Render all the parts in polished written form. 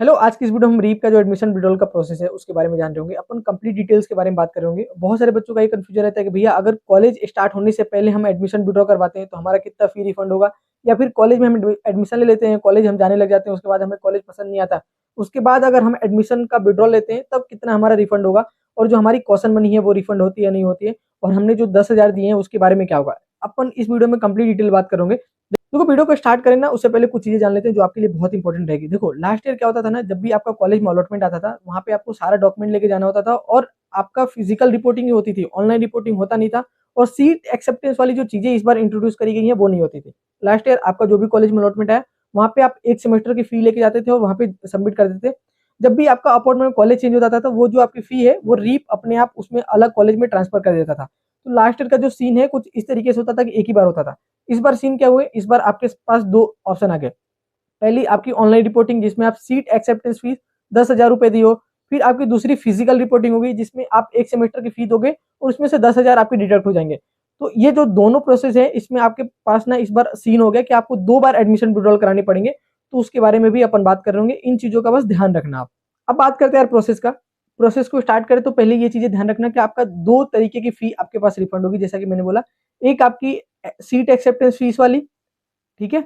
Hello, आज की इस वीडियो में हम रीप का जो एडमिशन विड्रॉल का प्रोसेस है उसके बारे में जान रहे होंगे। अपन कंप्लीट डिटेल्स के बारे में बात कर रहे होंगे। बहुत सारे बच्चों का ये कंफ्यूजन रहता है कि भैया अगर कॉलेज स्टार्ट होने से पहले हम एडमिशन विड्रॉ करवाते हैं तो हमारा कितना फी रिफंड होगा, या फिर कॉलेज में हम एडमिशन ले लेते हैं, कॉलेज हम जाने लग जाते हैं, उसके बाद हमें कॉलेज पसंद नहीं आता, उसके बाद अगर हम एडमिशन का विड्रॉ लेते हैं तब कितना हमारा रिफंड होगा, और जो हमारी कॉशन मनी है वो रिफंड होती है या नहीं होती है, और हमने जो 10,000 दिए हैं उसके बारे में क्या होगा। अपन इस वीडियो में कंप्लीट डिटेल बात करेंगे। देखो, वीडियो को स्टार्ट करें ना उससे पहले कुछ चीजें जान लेते हैं जो आपके लिए बहुत इंपॉर्टेंट रहेगी। देखो, लास्ट ईयर क्या होता था ना, जब भी आपका कॉलेज में अलॉटमेंट आता था वहां पे आपको सारा डॉक्यूमेंट लेके जाना होता था, और आपका फिजिकल रिपोर्टिंग ही होती थी, ऑनलाइन रिपोर्टिंग होता नहीं था। और सीट एक्सेप्टेंस वाली जो चीजें इस बार इंट्रोड्यूस करी गई है वो नहीं होती थी। लास्ट ईयर आपका जो भी कॉलेज में अलॉटमेंट आया वहां पे आप एक सेमेस्टर की फी लेके जाते थे और वहां पे सबमिट कर देते थे। जब भी आपका अपॉइंटमेंट कॉलेज चेंज होता था तो वो जो आपकी फी है वो रीप अपने आप उसमें अलग कॉलेज में ट्रांसफर कर देता था। तो लास्ट ईयर का जो सीन है कुछ इस तरीके से होता था कि एक ही बार होता था। इस बार सीन क्या हुए, इस बार आपके पास दो ऑप्शन आ गए। पहली आपकी ऑनलाइन रिपोर्टिंग जिसमें आप सीट एक्सेप्टेंस फीस 10,000 रुपए दियो। फिर आपकी दूसरी फिजिकल रिपोर्टिंग होगी जिसमें आप एक सेमेस्टर की फी दोगे और उसमें से 10,000 आपके डिडक्ट हो जाएंगे। तो ये जो दोनों प्रोसेस है इसमें आपके पास ना इस बार सीन हो गया कि आपको 2 बार एडमिशन विड्रॉल कराने पड़ेंगे। तो उसके बारे में भी अपन बात कर रहे होंगे, इन चीजों का बस ध्यान रखना आप। अब बात करते हैं यार प्रोसेस का। प्रोसेस को स्टार्ट करें तो पहले ये चीजें ध्यान रखना कि आपका 2 तरीके की फी आपके पास रिफंड होगी, जैसा कि मैंने बोला। एक आपकी सीट एक्सेप्टेंस फीस वाली, ठीक है,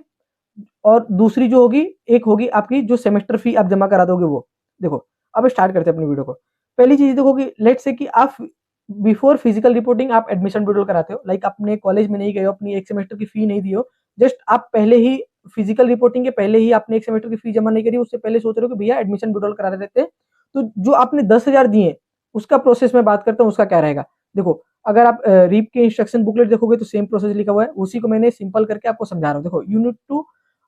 और दूसरी जो होगी एक होगी आपकी जो सेमेस्टर फी आप जमा करा दोगे वो। देखो, अब स्टार्ट करते हैं अपनी वीडियो को। पहली चीज देखो कि लेट से कि आप बिफोर फिजिकल रिपोर्टिंग आप एडमिशन विड्रॉल कराते हो, लाइक अपने कॉलेज में नहीं गए हो, अपनी एक सेमेस्टर की फी नहीं दी हो, जस्ट आप पहले ही फिजिकल रिपोर्टिंग के पहले ही आपने एक सेमेस्टर की फी जमा नहीं करी, उससे पहले सोच रहे हो कि भैया एडमिशन विड्रॉल करा देते हैं। तो जो आपने 10,000 दिए उसका प्रोसेस में बात करता हूँ, उसका क्या रहेगा। देखो, अगर आप रीप के इंस्ट्रक्शन बुकलेट देखोगे तो सेम प्रोसेस लिखा हुआ है, उसी को मैंने सिंपल करके आपको समझा रहा हूँ। देखो, you need to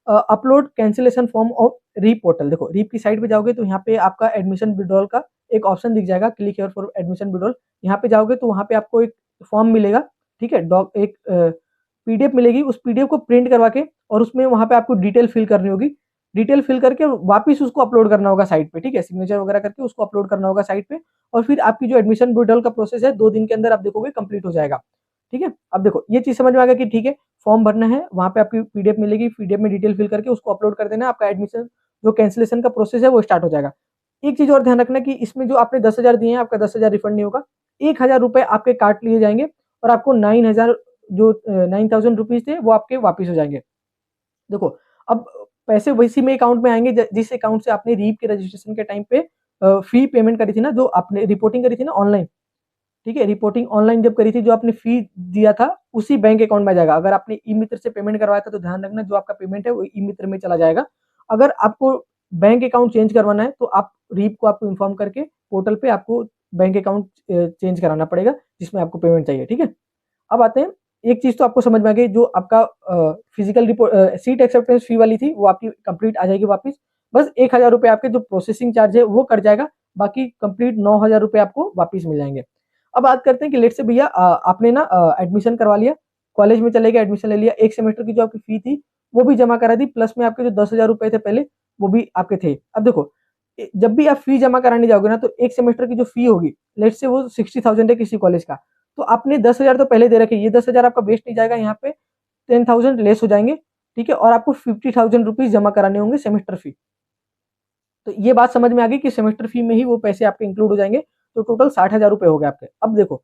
upload cancellation form of REAP portal. देखो, रीप की साइट पे जाओगे तो यहाँ पे आपका एडमिशन विड्रॉल का एक ऑप्शन दिख जाएगा, click here for admission withdrawal. यहाँ पे जाओगे तो वहाँ पे आपको एक फॉर्म मिलेगा, ठीक है, डॉक एक पीडीएफ मिलेगी, उस पीडीएफ को प्रिंट करवा के और उसमें वहाँ पे आपको डिटेल फिल करनी होगी। डिटेल फिल करके वापिस उसको अपलोड करना होगा साइट पे, ठीक है, सिग्नेचर वगैरह करके उसको अपलोड करना होगा साइट पे। और फिर आपकी जो एडमिशन विड्रॉल का प्रोसेस है 2 दिन के अंदर आप देखोगे कंप्लीट हो जाएगा। ठीक है, अब देखो ये चीज समझ में आ गया कि ठीक है, फॉर्म भरना है, वहां पे आपकी पीडीएफ मिलेगी, पीडीएफ में डिटेल फिल करके उसको अपलोड कर देना, आपका एडमिशन जो कैंसिलेशन का प्रोसेस है वो स्टार्ट हो जाएगा। एक चीज और ध्यान रखना कि इसमें जो आपने 10,000 दिए हैं आपका 10,000 रिफंड नहीं होगा। 1,000 रुपए आपके काट लिए जाएंगे और आपको 9,000 जो 9,000 रुपीज थे वो आपके वापिस हो जाएंगे। देखो, अब पैसे वैसी में अकाउंट में आएंगे जिस अकाउंट से आपने रीप के रजिस्ट्रेशन के टाइम पे फी पेमेंट करी थी ना, जो आपने रिपोर्टिंग करी थी ना ऑनलाइन, ठीक है, रिपोर्टिंग ऑनलाइन जब करी थी, जो आपने फी दिया था उसी बैंक अकाउंट में जाएगा। अगर आपने ई मित्र से पेमेंट करवाया था तो ध्यान रखना जो आपका पेमेंट है वो ई मित्र में चला जाएगा। अगर आपको बैंक अकाउंट चेंज करवाना है तो आप रीप को आपको इन्फॉर्म करके पोर्टल पे आपको बैंक अकाउंट चेंज कराना पड़ेगा जिसमें आपको पेमेंट चाहिए। ठीक है, अब आते हैं, एक चीज तो आपको समझ में आ गई, जो आपका फिजिकल रिपोर्ट सीट एक्सेप्टेंस फी वाली थी वो आपकी कंप्लीट आ जाएगी वापस। बस 1,000 रुपए आपके जो प्रोसेसिंग चार्ज है वो कट जाएगा, बाकी कंप्लीट 9,000 रुपए आपको वापस मिल जाएंगे। अब बात करते हैं कि लेट से भैया आपने ना एडमिशन करवा लिया, कॉलेज में चले गए, एडमिशन ले लिया, एक सेमेस्टर की जो आपकी फी थी वो भी जमा करा दी, प्लस में आपके जो 10,000 रुपए थे पहले वो भी आपके थे। अब देखो, जब भी आप फी जमा कराने जाओगे ना तो एक सेमेस्टर की जो फी होगी, लेट से वो 60,000 है किसी कॉलेज का, तो आपने 10,000 तो पहले दे रखे, ये 10,000 आपका वेस्ट नहीं जाएगा, यहाँ पे 10,000 लेस हो जाएंगे। ठीक है, और आपको 50,000 रुपीज जमा कराने होंगे सेमेस्टर फी। तो ये बात समझ में आ गई कि सेमेस्टर फी में ही वो पैसे आपके इंक्लूड हो जाएंगे। तो टोटल 60,000 रुपए हो गए आपके। अब देखो,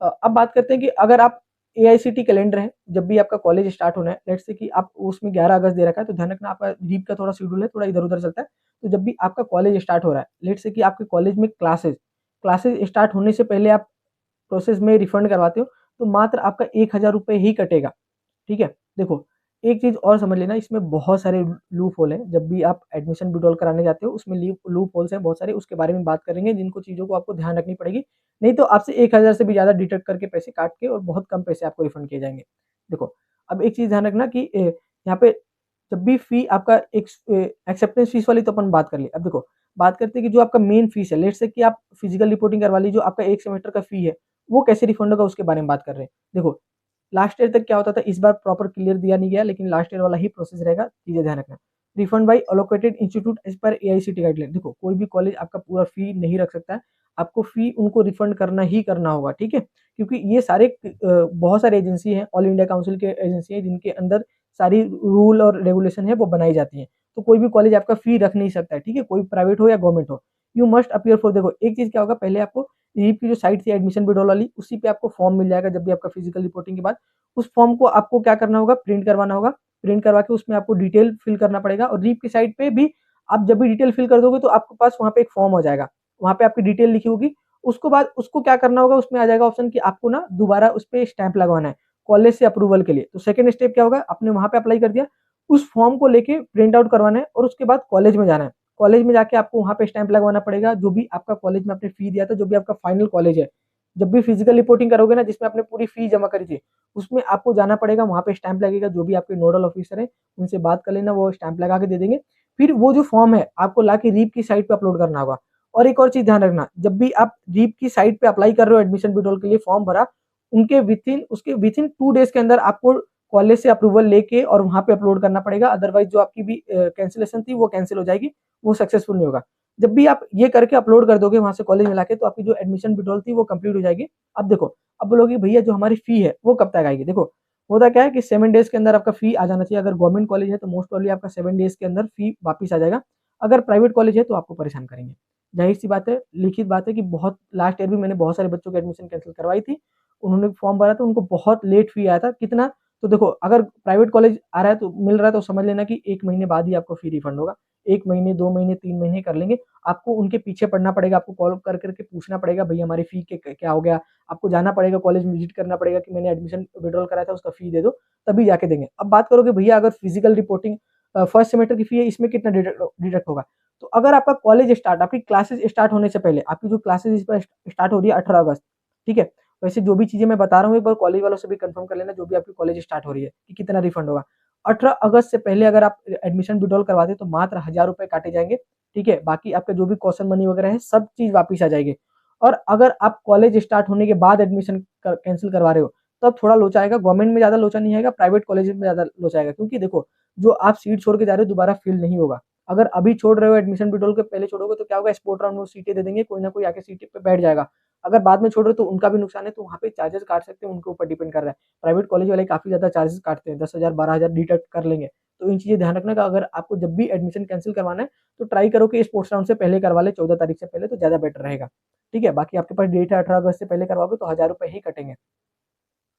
अब बात करते हैं कि अगर आप एआईसीटी कैलेंडर है, जब भी आपका कॉलेज स्टार्ट होना है, लेट्स से कि आप उसमें 11 अगस्त दे रखा है, तो ध्यान रखना आपका रीप का थोड़ा शेड्यूल है, थोड़ा इधर उधर चलता है। तो जब भी आपका कॉलेज स्टार्ट हो रहा है, लेट्स से कि आपके कॉलेज में क्लासेज क्लासेज स्टार्ट होने से पहले आप प्रोसेस में रिफंड करवाते हो, तो मात्र आपका 1,000 रुपए ही कटेगा। ठीक है, देखो एक चीज और समझ लेना, इसमें बहुत सारे लूप होल है। जब भी आप एडमिशन विड्रॉल कराने जाते हो उसमें लूप होल्स हैं बहुत सारे, उसके बारे में बात करेंगे, जिनको चीजों को आपको ध्यान रखनी पड़ेगी, नहीं तो आपसे 1,000 से भी ज्यादा डिटेक्ट करके पैसे काट के और बहुत कम पैसे आपको रिफंड किए जाएंगे। देखो, अब एक चीज ध्यान रखना कि यहाँ पे जब भी फी आपका एक एक्सेप्टेंस फीस वाली तो अपन बात कर ली। अब देखो, बात करते हैं कि जो आपका मेन फीस है, लेट से कि आप फिजिकल रिपोर्टिंग करवा ली, जो आपका एक सेमेस्टर का फी है वो कैसे रिफंड होगा उसके बारे में बात कर रहे हैं। देखो, लास्ट ईयर तक क्या होता था, इस बार प्रॉपर क्लियर दिया नहीं गया, लेकिन लास्ट ईयर वाला ही प्रोसेस रहेगा, चीजें ध्यान रखना। Refund by allocated institute as पर एआईसीटी गाइडलाइन। देखो, कोई भी कॉलेज आपका पूरा फी नहीं रख सकता है, आपको फी उनको रिफंड करना ही करना होगा। ठीक है, क्योंकि ये सारे बहुत सारे एजेंसी हैं, ऑल इंडिया काउंसिल के एजेंसी है, जिनके अंदर सारी रूल और रेगुलेशन है वो बनाई जाती है। तो कोई भी कॉलेज आपका फी रख नहीं सकता है, ठीक है, कोई प्राइवेट हो या गवर्नमेंट हो। यू मस्ट अपीयर फॉर, देखो एक चीज़ क्या होगा, पहले आपको रीप की जो साइट थी एडमिशन विड्रॉल वाली, उसी पे आपको फॉर्म मिल जाएगा जब भी आपका फिजिकल रिपोर्टिंग के बाद। उस फॉर्म को आपको क्या करना होगा, प्रिंट करवाना होगा। प्रिंट करवा के उसमें आपको डिटेल फिल करना पड़ेगा, और रीप की साइट पे भी आप जब भी डिटेल फिल कर दोगे तो आपके पास वहाँ पे एक फॉर्म हो जाएगा, वहाँ पे आपकी डिटेल लिखी होगी। उसको बाद उसको क्या करना होगा, उसमें आ जाएगा ऑप्शन कि आपको ना दोबारा उस पे स्टैंप लगवाना है कॉलेज से अप्रूवल के लिए। तो सेकंड स्टेप क्या होगा, आपने वहाँ पे अप्लाई कर दिया, उस फॉर्म को लेके प्रिंट आउट करवाना है और उसके बाद कॉलेज में जाना है। कॉलेज में जाके आपको वहाँ पे स्टैंप लगवाना पड़ेगा, जो भी आपका कॉलेज में आपने फी दिया था, जो भी आपका फाइनल कॉलेज है। जब भी फिजिकल रिपोर्टिंग करोगे ना, जिसमें आपने पूरी फी जमा करी थी, उसमें आपको जाना पड़ेगा, वहाँ पे स्टैंप लगेगा, जो भी आपके नोडल ऑफिसर है उनसे बात कर लेना, वो स्टैंप लगा के दे देंगे। फिर वो जो फॉर्म है आपको ला के रीप की साइट पे अपलोड करना होगा। और एक और चीज ध्यान रखना, जब भी आप रीप की साइट पे अप्लाई कर रहे हो, एडमिशन विड्रॉल के लिए फॉर्म भरा, उनके विथिन 2 डेज के अंदर आपको कॉलेज से अप्रूवल लेके और वहाँ पे अपलोड करना पड़ेगा, अदरवाइज जो आपकी भी कैंसिलेशन थी वो कैंसिल हो जाएगी, वो सक्सेसफुल नहीं होगा। जब भी आप ये करके अपलोड कर दोगे वहाँ से कॉलेज में लाके, तो आपकी जो एडमिशन विड्रॉल थी वो कंप्लीट हो जाएगी। अब देखो, अब बोलोगे भैया जो हमारी फी है वो कब तक आएगी, देखो होता क्या है कि 7 डेज के अंदर आपका फी आ जाना चाहिए। अगर गवर्नमेंट कॉलेज है तो मोस्ट प्रॉब्ली आपका 7 डेज के अंदर फी वापस आ जाएगा। अगर प्राइवेट कॉलेज है तो आपको परेशान करेंगे। जाहिर सी बात है, लिखित बात है कि बहुत लास्ट ईयर भी मैंने बहुत सारे बच्चों की एडमिशन कैंसिल करवाई थी। उन्होंने फॉर्म भरा था, उनको बहुत लेट फी आया था, कितना, तो देखो अगर प्राइवेट कॉलेज आ रहा है तो मिल रहा है, तो समझ लेना कि 1 महीने बाद ही आपको फी रिफंड होगा। 1 महीने, 2 महीने, 3 महीने कर लेंगे। आपको उनके पीछे पड़ना पड़ेगा, आपको कॉल कर करके पूछना पड़ेगा भैया हमारी फी के क्या हो गया। आपको जाना पड़ेगा, कॉलेज में विजिट करना पड़ेगा कि मैंने एडमिशन विड्रॉल कराया था, उसका फी दे दो, तभी जाके देंगे। अब बात करोगे भैया अगर फिजिकल रिपोर्टिंग फर्स्ट सेमेस्टर की फी है, इसमें कितना डिडक्ट होगा। तो अगर आपका कॉलेज स्टार्ट, आपकी क्लासेस स्टार्ट होने से पहले, आपकी जो क्लासेस इस पर स्टार्ट हो रही है 18 अगस्त, ठीक है, वैसे जो भी चीजें मैं बता रहा हूँ एक बार कॉलेज वालों से भी कंफर्म कर लेना, जो भी आपकी कॉलेज स्टार्ट हो रही है, कि कितना रिफंड होगा। 18 अगस्त से पहले अगर आप एडमिशन विड्रॉल करवाते तो मात्र 1000 रुपए काटे जाएंगे, ठीक है, बाकी आपका जो भी क्वेश्चन मनी वगैरह है सब चीज वापिस आ जाएगी। और अगर आप कॉलेज स्टार्ट होने के बाद एडमिशन कैंसिल करवा रहे हो, तब थोड़ा लोचा आएगा। गवर्नमेंट में ज्यादा लोचा नहीं आएगा, प्राइवेट कॉलेज में ज्यादा लोचा आएगा, क्योंकि देखो जो आप सीट छोड़ के जा रहे हो दोबारा फिल नहीं होगा। अगर अभी छोड़ रहे हो एडमिशन विड्रॉल के पहले छोड़ोगे तो क्या होगा, स्पोर्ट राउंड में सीटें दे देंगे, कोई ना कोई आके सीट पे बैठ जाएगा। अगर बाद में छोड़ रहे हो तो उनका भी नुकसान है, तो वहाँ पे चार्जेस काट सकते हैं, उनके ऊपर डिपेंड कर रहा है। प्राइवेट कॉलेज वाले काफी ज्यादा चार्जेस काटते हैं, 10,000 12,000 डिडक्ट कर लेंगे। तो इन चीजें ध्यान रखना का, अगर आपको जब भी एडमिशन कैंसिल करवाना है तो ट्राई करो कि स्पोर्ट्स राउंड से पहले करवा ले, 14 तारीख से पहले, तो ज्यादा बेटर रहेगा। ठीक है, बाकी आपके पास डेट है 18 अगस्त से पहले करवाओगे तो 1000 रुपए ही कटेंगे।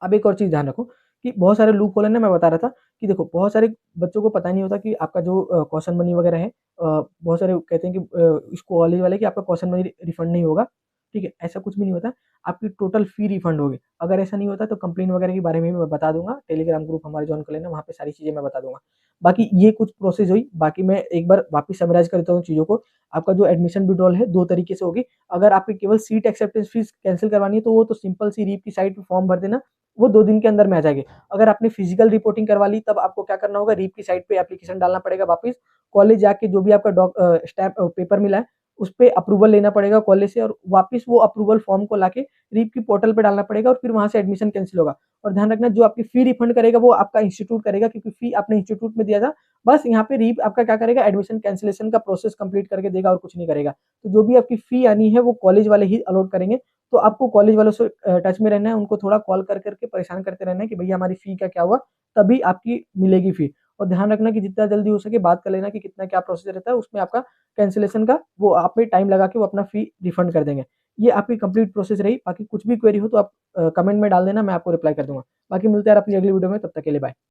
अब एक और चीज़ ध्यान रखो कि बहुत सारे लूप होल है ना, मैं बता रहा था कि देखो बहुत सारे बच्चों को पता नहीं होता कि आपका जो कॉशन मनी वगैरह है, बहुत सारे कहते हैं कि इस कॉलेज वाले कि आपका कॉशन मनी रिफंड नहीं होगा। ठीक है, ऐसा कुछ भी नहीं होता, आपकी टोटल फी रिफंड होगी। अगर ऐसा नहीं होता तो कंप्लेन वगैरह के बारे में भी मैं बता दूंगा, टेलीग्राम ग्रुप हमारे ज्वाइन कर लेना, वहाँ पे सारी चीज़ें मैं बता दूंगा। बाकी ये कुछ प्रोसेस हुई, बाकी मैं एक बार वापस समराइज करता हूँ चीज़ों को। आपका जो एडमिशन विड्रॉल है 2 तरीके से होगी। अगर आपकी केवल सीट एक्सेप्टेंस फीस कैंसिल करवानी है तो वो तो सिंपल सी रीप की साइट पे फॉर्म भर देना, वो 2 दिन के अंदर में आ जाएगी। अगर आपने फिजिकल रिपोर्टिंग करवा ली तब आपको क्या करना होगा, रीप की साइट पे एप्लीकेशन डालना पड़ेगा वापस, कॉलेज जाके जो भी आपका स्टैम्प पेपर मिला है उस पे अप्रूवल लेना पड़ेगा कॉलेज से, और वापस वो अप्रूवल फॉर्म को लाके रीप की पोर्टल पे डालना पड़ेगा, और फिर वहां से एडमिशन कैंसिल होगा। और ध्यान रखना, जो आपकी फी रिफंड करेगा वो आपका इंस्टीट्यूट करेगा, क्योंकि फी आपने इंस्टीट्यूट में दिया था। बस यहाँ पे रीप आपका क्या करेगा, एडमिशन कैंसिलेशन का प्रोसेस कंप्लीट करके देगा और कुछ नहीं करेगा। तो जो भी आपकी फी आनी है वो कॉलेज वाले ही अलॉट करेंगे। तो आपको कॉलेज वालों से टच में रहना है, उनको थोड़ा कॉल कर करके परेशान करते रहना है कि भैया हमारी फी का क्या हुआ, तभी आपकी मिलेगी फी। और ध्यान रखना कि जितना जल्दी हो सके बात कर लेना कि कितना क्या प्रोसीजर रहता है, उसमें आपका कैंसिलेशन का वो आप पे टाइम लगा के वो अपना फी रिफंड कर देंगे। ये आपकी कंप्लीट प्रोसेस रही। बाकी कुछ भी क्वेरी हो तो आप कमेंट में डाल देना, मैं आपको रिप्लाई कर दूंगा। बाकी मिलते हैं यार अपनी अगली वीडियो में, तब तक के लिए बाय।